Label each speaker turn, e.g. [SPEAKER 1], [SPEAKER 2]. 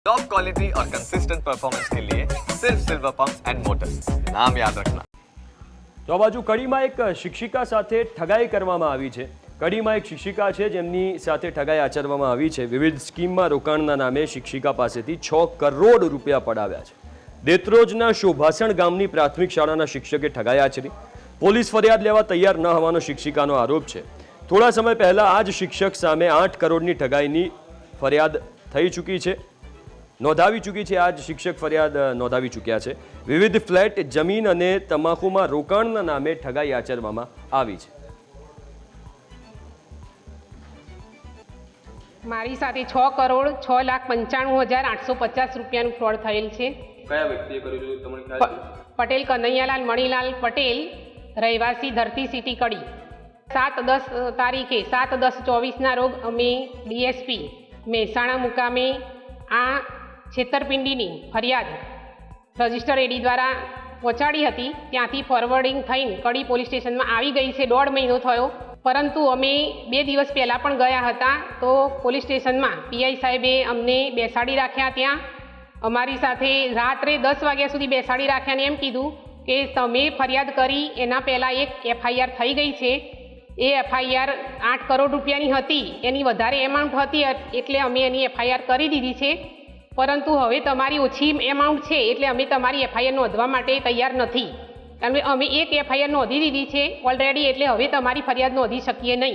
[SPEAKER 1] Top quality और consistent performance के लिए सिर्फ सिल्वर पंप्स एंड मोटर्स, नाम याद रखना।
[SPEAKER 2] તો આ બાજુ કડીમાં એક શિક્ષિકા સાથે ઠગાઈ કરવામાં આવી છે। કડીમાં એક શિક્ષિકા છે જેમની સાથે ઠગાઈ આચરવામાં આવી છે। વિવિધ સ્કીમમાં રોકાણના નામે શિક્ષિકા પાસેથી 6 કરોડ રૂપિયા પડાવ્યા છે। દેત્રોજના શોભાસણ ગામની પ્રાથમિક શાળાના શિક્ષકે ઠગાઈ આચરી। પોલીસ ફરિયાદ લેવા તૈયાર ન હોવાનો શિક્ષિકાનો આરોપ છે। થોડા સમય પહેલા આ જ શિક્ષક સામે 8 કરોડની ઠગાઈની ફરિયાદ થઈ ચૂકી છે, નોંધાવી ચૂકી છે। આજ શિક્ષક ફરિયાદ નોંધાવી ચૂક્યા છે। વિવિધ ફ્લેટ, જમીન અને તમાકુમાં રોકાણના નામે ઠગાઈ આચરવામાં આવી છે।
[SPEAKER 3] મારી સાથે 6 કરોડ 6,95,850 રૂપિયાનું ફ્રોડ થયેલ છે।
[SPEAKER 2] કયા વ્યક્તિએ કર્યું છે તમને ખ્યાલ છે?
[SPEAKER 3] પટેલ કનૈયાલાલ મણીલાલ પટેલ, રહેવાસી ધરતી સિટી કડી। 7/10 તારીખે 7/10/24ના રોજ અમે ડીએસપી મહેસાણા મુકામે આ છેતરપિંડીની ફરિયાદ રજિસ્ટર એડી દ્વારા પહોંચાડી હતી। ત્યાંથી ફોરવર્ડિંગ થઈને કડી પોલીસ સ્ટેશનમાં આવી ગઈ છે। 1.5 મહિનો થયો, પરંતુ અમે 2 દિવસ પહેલાં પણ ગયા હતા તો પોલીસ સ્ટેશનમાં પીઆઈ સાહેબે અમને બેસાડી રાખ્યા। ત્યાં અમારી સાથે રાત્રે 10 વાગ્યા સુધી બેસાડી રાખ્યા અને એમ કીધું કે તમે ફરિયાદ કરી એના પહેલાં એક એફઆઈઆર થઈ ગઈ છે। એ એફઆઈઆર 8 કરોડ રૂપિયાની હતી, એની વધારે એમાઉન્ટ હતી એટલે અમે એની એફઆઈઆર કરી દીધી છે, પરંતુ હવે તમારી ઓછી એમાઉન્ટ છે એટલે અમે તમારી એફઆઈઆર નોંધવા માટે તૈયાર નથી, કારણ કે અમે એક એફઆઈઆર નોંધી દીધી છે ઓલરેડી, એટલે હવે તમારી ફરિયાદ નોંધી શકીએ નહીં।